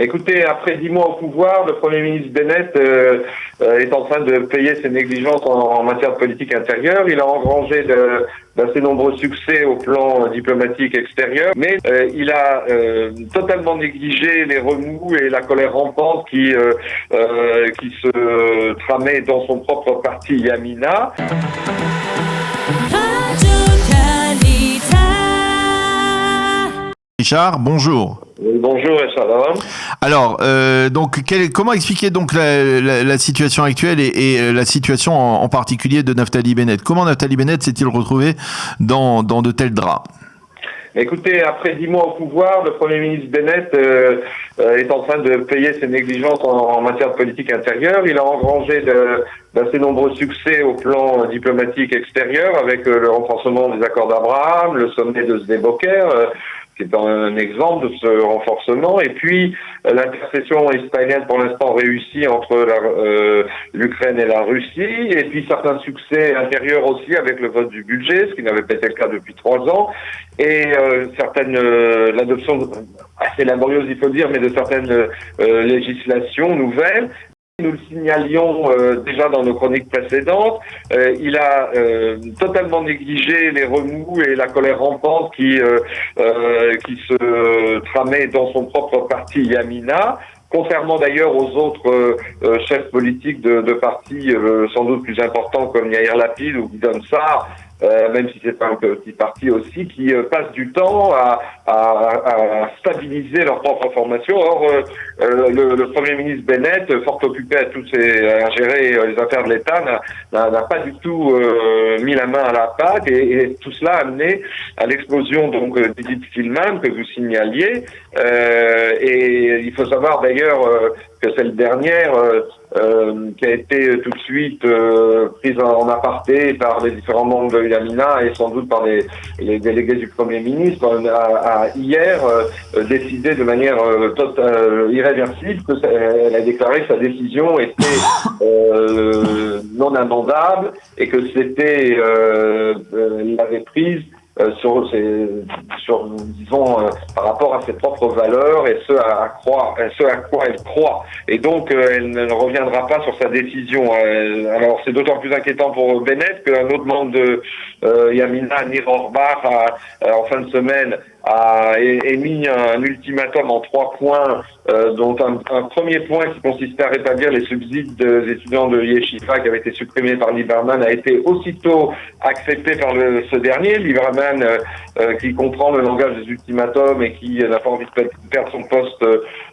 Écoutez, après 10 mois au pouvoir, le Premier ministre Bennett est en train de payer ses négligences en matière de politique intérieure. Il a engrangé d'assez nombreux succès au plan diplomatique extérieur, mais il a totalement négligé les remous et la colère rampante qui se tramait dans son propre parti Yamina. Richard, bonjour. Bonjour Richard. Alors, comment expliquer donc la situation actuelle et la situation en particulier de Naftali Bennett? Comment Naftali Bennett s'est-il retrouvé dans de tels draps? Écoutez, après 10 mois au pouvoir, le Premier ministre Bennett est en train de payer ses négligences en matière de politique intérieure. Il a engrangé d'assez nombreux succès au plan diplomatique extérieur avec le renforcement des accords d'Abraham, le sommet de Sde-Boker, qui est un exemple de ce renforcement, et puis l'intercession israélienne pour l'instant réussie entre l'Ukraine et la Russie, et puis certains succès intérieurs aussi avec le vote du budget, ce qui n'avait pas été le cas depuis 3 ans, et l'adoption assez laborieuse, il faut dire, mais de certaines législations nouvelles. Nous le signalions déjà dans nos chroniques précédentes, il a totalement négligé les remous et la colère rampante qui se tramait dans son propre parti Yamina, contrairement d'ailleurs aux autres chefs politiques de partis sans doute plus importants comme Yair Lapid ou Gideon Sa'ar, même si c'est un petit parti aussi, qui passe du temps à stabiliser leur propre formation. Or, le Premier ministre Bennett, fort occupé à gérer les affaires de l'État, n'a pas du tout mis la main à la pâte, et tout cela a amené à l'explosion donc d'Idit Silman que vous signaliez. Et il faut savoir d'ailleurs que cette dernière qui a été tout de suite prise en aparté par les différents membres de Yamina et sans doute par les délégués du Premier ministre, a hier décidé de manière irréversible qu'elle a déclaré que sa décision était non amendable et que c'était elle l'avait prise par rapport à ses propres valeurs et ce à quoi elle croit. Et donc, elle ne reviendra pas sur sa décision. Alors, c'est d'autant plus inquiétant pour Bennett qu'un autre membre de Yamina, Nir Orbach, en fin de semaine, a émis un ultimatum en 3 points, dont un premier point qui consistait à rétablir les subsides des étudiants de Yeshiva qui avaient été supprimés par Lieberman a été aussitôt accepté par ce dernier. Lieberman, qui comprend le langage des ultimatums et qui n'a pas envie de perdre son poste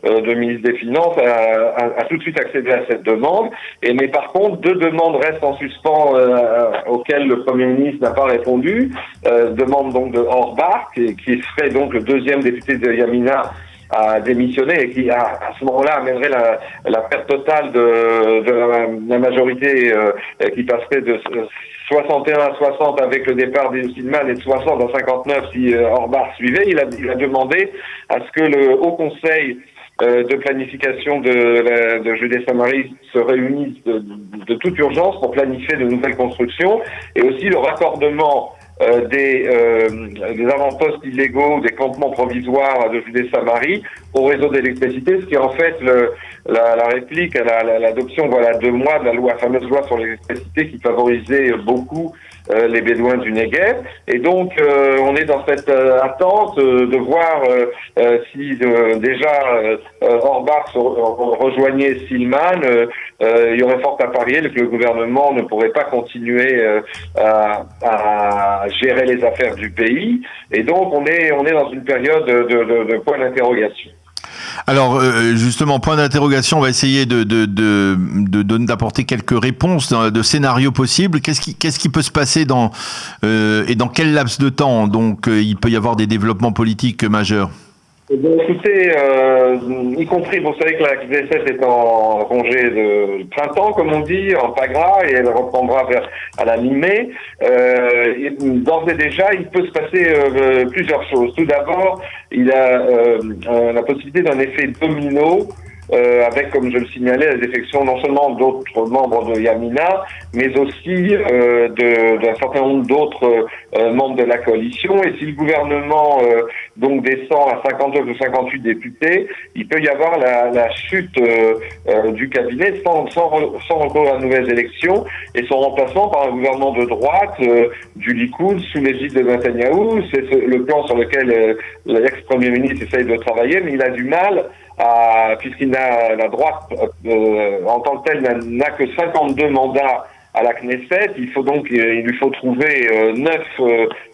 de ministre des Finances, a tout de suite accédé à cette demande. Mais par contre, 2 demandes restent en suspens auxquelles le Premier ministre n'a pas répondu. Demande donc de Orbach, qui serait donc le 2e député de Yamina à démissionner et qui, à ce moment-là, amènerait la perte totale de la majorité qui passerait de 61 à 60 avec le départ des Silman et de 60 à 59 si Orbach suivait. Il a demandé à ce que le Haut Conseil de planification de Judée-Samarie se réunisse de toute urgence pour planifier de nouvelles constructions, et aussi le raccordement des avant-postes illégaux, des campements provisoires de Judée-Samarie au réseau d'électricité, ce qui est en fait la réplique à l'adoption, voilà, 2 mois de la fameuse loi sur l'électricité qui favorisait beaucoup les Bédouins du Negev. Et donc, on est dans cette attente de voir si déjà Orbach rejoignait Silman. Il y aurait fort à parier que le gouvernement ne pourrait pas continuer à gérer les affaires du pays. Et donc, on est dans une période de point d'interrogation. Alors justement, point d'interrogation, on va essayer d'apporter quelques réponses de scénarios possibles. Qu'est-ce qui peut se passer et dans quel laps de temps donc il peut y avoir des développements politiques majeurs? Eh bien, écoutez, y compris, vous savez que la Knesset est en congé de printemps, comme on dit, en pagra, et elle reprendra à la mi-mai. D'ores et déjà, il peut se passer plusieurs choses. Tout d'abord, il y a la possibilité d'un effet domino avec, comme je le signalais, la défection non seulement d'autres membres de Yamina, mais aussi d'un certain nombre d'autres membres de la coalition. Et si le gouvernement donc descend à 59 ou 58 députés, il peut y avoir la chute du cabinet sans recours à de nouvelles élections et son remplacement par un gouvernement de droite du Likoud sous l'égide de Netanyahou. C'est le plan sur lequel l'ex-premier ministre essaye de travailler, mais il a du mal puisqu'il n'a la droite en tant que telle n'a que 52 mandats à la Knesset. Il lui faut trouver 9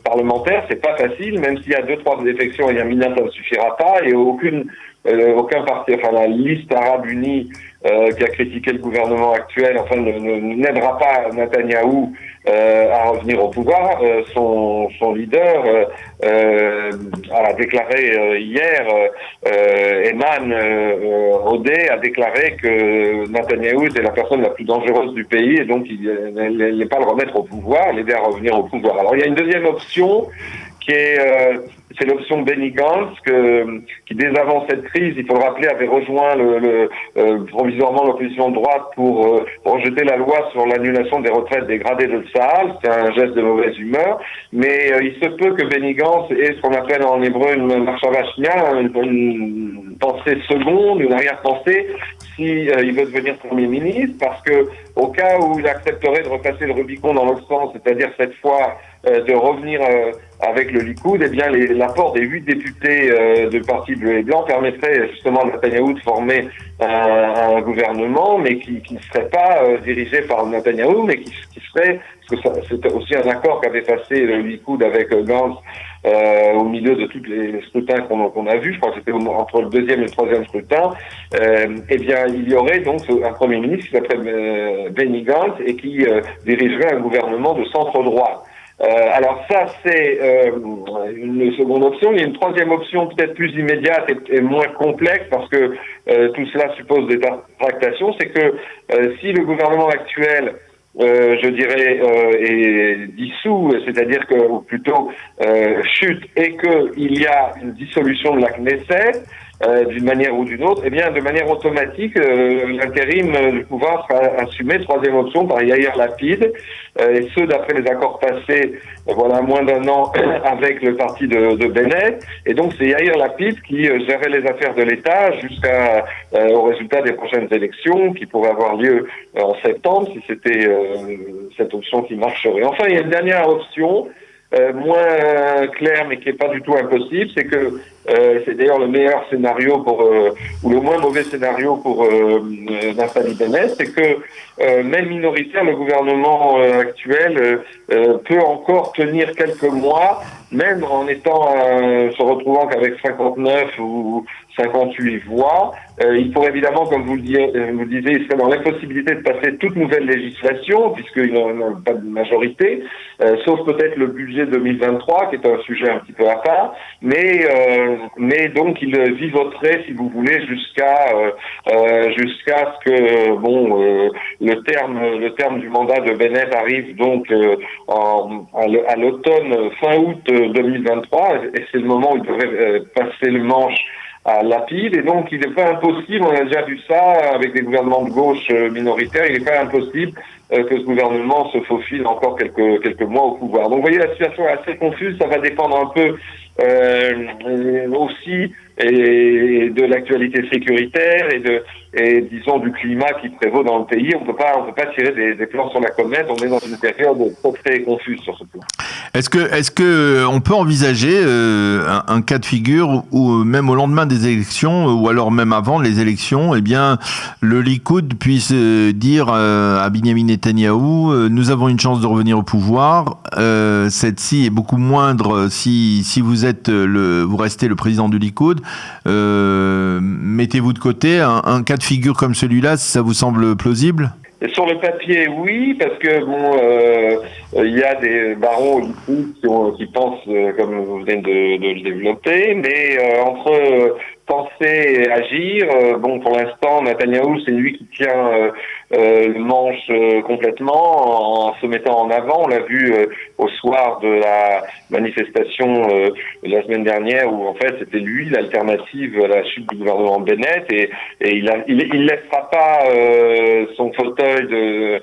parlementaires. C'est pas facile, même s'il y a 2-3 défections et Yamina, ça ne suffira pas. Et aucun parti, enfin la liste arabe unie qui a critiqué le gouvernement actuel, n'aidera pas Netanyahou à revenir au pouvoir. Son leader a déclaré hier, Eman Odeh a déclaré que Netanyahou était la personne la plus dangereuse du pays et donc il n'est pas le remettre au pouvoir, l'aider à revenir au pouvoir. Alors il y a une deuxième option qui est c'est l'option Benny Gantz qui dès avant cette crise, il faut le rappeler, avait rejoint provisoirement l'opposition de droite pour rejeter la loi sur l'annulation des retraites dégradées de Tsahal. C'est un geste de mauvaise humeur, mais il se peut que Benny Gantz ait ce qu'on appelle en hébreu une marchava shnia, une pensée seconde, une arrière-pensée, si il veut devenir Premier ministre, parce que au cas où il accepterait de repasser le Rubicon dans l'autre sens, c'est-à-dire cette fois de revenir avec le Likoud, eh bien l'apport des 8 députés du Parti bleu et blanc permettrait justement à Netanyahou de former un gouvernement, mais qui ne serait pas dirigé par Netanyahou, mais qui serait, parce que c'était aussi un accord qu'avait passé le Likoud avec Gantz au milieu de tous les scrutins qu'on a vus, je crois que c'était entre le deuxième et le troisième scrutin, eh bien il y aurait donc un Premier ministre qui s'appelle Benny Gantz et qui dirigerait un gouvernement de centre-droit. Alors ça, c'est une seconde option. Il y a une troisième option peut-être plus immédiate et moins complexe parce que tout cela suppose des tractations. C'est que si le gouvernement actuel, je dirais, est dissous, c'est-à-dire que, ou plutôt chute, et qu'il y a une dissolution de la Knesset, d'une manière ou d'une autre, eh bien, de manière automatique, l'intérim du pouvoir sera assumé, troisième option, par Yair Lapid, et ce, d'après les accords passés, voilà, moins d'un an avec le parti de Bennett. Et donc, c'est Yair Lapid qui gérait les affaires de l'État au résultat des prochaines élections, qui pourraient avoir lieu en septembre, si c'était cette option qui marcherait. Enfin, il y a une dernière option, moins claire, mais qui n'est pas du tout impossible, c'est que c'est d'ailleurs le meilleur scénario ou le moins mauvais scénario pour Naftali Bennett, c'est que même minoritaire, le gouvernement actuel peut encore tenir quelques mois, même en se retrouvant qu'avec 59 ou 58 voix. Il pourrait évidemment, comme vous le disiez, il serait dans l'impossibilité de passer toute nouvelle législation, puisqu'il n'a pas de majorité, sauf peut-être le budget 2023, qui est un sujet un petit peu à part, mais donc il vivoterait, si vous voulez, jusqu'à ce que le terme du mandat de Bennett arrive donc à l'automne, fin août 2023, et c'est le moment où il devrait passer le manche à Lapid, et donc il n'est pas impossible, on a déjà vu ça avec des gouvernements de gauche minoritaires, il n'est pas impossible que ce gouvernement se faufile encore quelques mois au pouvoir. Donc vous voyez, la situation est assez confuse, ça va dépendre un peu aussi et de l'actualité sécuritaire et disons du climat qui prévaut dans le pays. On peut pas tirer des plans sur la comète. On est dans une période très confuse sur ce plan. Est-ce que on peut envisager un cas de figure où même au lendemain des élections ou alors même avant les élections, eh bien le Likoud puisse dire à Binyamin Netanyahou, nous avons une chance de revenir au pouvoir. Celle-ci est beaucoup moindre si vous restez le président du Likoud. Mettez-vous de côté. Un cas de figure comme celui-là, ça vous semble plausible ? Sur le papier, oui, parce que il y a des barons au Likoud qui pensent comme vous venez de le développer, mais entre penser et agir, pour l'instant, Netanyahou, c'est lui qui tient le manche complètement en se mettant en avant. On l'a vu au soir de la manifestation de la semaine dernière où en fait c'était lui l'alternative à la chute du gouvernement Bennett et il laissera pas son fauteuil de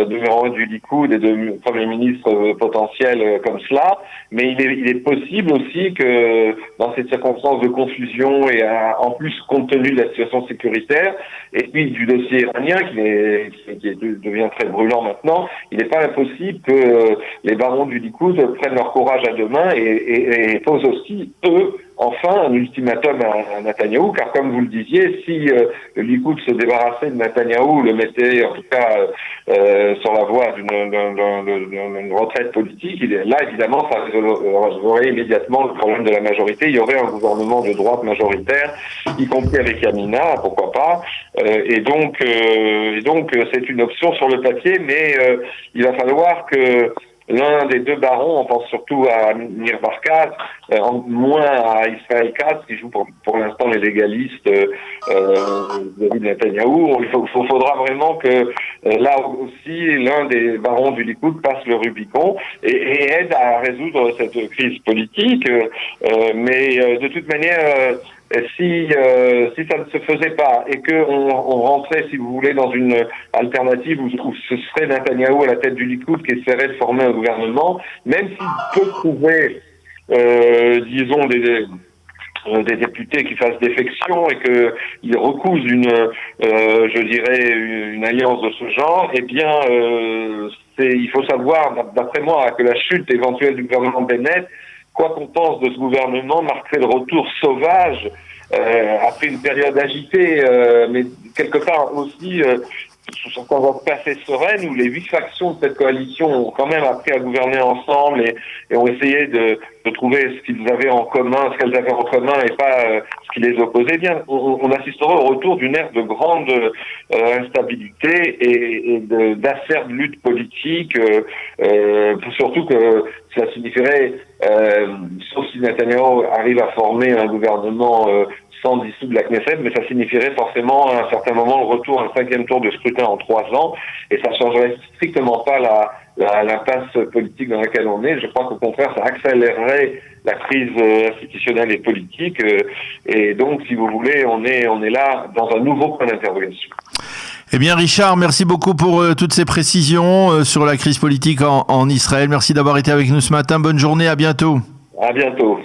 numéro 1 du Likoud et de Premier ministre potentiel comme cela, mais il est possible aussi que dans ces circonstances de confusion et en plus compte tenu de la situation sécuritaire et puis du dossier iranien qui devient très brûlant maintenant, il n'est pas impossible que les barons du Likoud prennent leur courage à deux mains et posent aussi, eux, enfin un ultimatum à Netanyahou, car comme vous le disiez, si le Likoud se débarrassait de Netanyahou, le mettait en tout cas sur la voie d'une retraite politique, là évidemment ça résoudrait immédiatement le problème de la majorité. Il y aurait un gouvernement de droite majoritaire, y compris avec Yamina, pourquoi pas. Et donc c'est une option sur le papier, mais il va falloir que l'un des deux barons, on pense surtout à Nir Barkat, moins à Israël Katz, qui joue pour l'instant les légalistes David Netanyahou. Il faudra vraiment que là aussi l'un des barons du Likoud passe le Rubicon et aide à résoudre cette crise politique. Mais de toute manière, si ça ne se faisait pas et que on rentrait, si vous voulez, dans une alternative où ce serait Netanyahou à la tête du Likoud qui essaierait de former un gouvernement, même s'il peut trouver, disons, des députés qui fassent défection et que ils recousent je dirais, une alliance de ce genre, eh bien, il faut savoir, d'après moi, que la chute éventuelle du gouvernement Bennett, quoi qu'on pense de ce gouvernement, marquerait le retour sauvage après une période agitée, mais quelque part aussi dans un passé sereine où les 8 factions de cette coalition ont quand même appris à gouverner ensemble et ont essayé de trouver ce qu'elles avaient en commun et pas ce qui les opposait. Bien, on assistera au retour d'une ère de grande instabilité et d'acerbe lutte politique, surtout que cela signifierait, sauf si Netanyahou arrive à former un gouvernement sans dissoudre la Knesset, mais ça signifierait forcément à un certain moment le retour à un 5e tour de scrutin en 3 ans, et ça changerait strictement pas l'impasse politique dans laquelle on est. Je crois qu'au contraire, ça accélérerait la crise institutionnelle et politique, et donc, si vous voulez, on est là dans un nouveau point d'interrogation. Eh bien, Richard, merci beaucoup pour toutes ces précisions sur la crise politique en Israël. Merci d'avoir été avec nous ce matin. Bonne journée, à bientôt. À bientôt.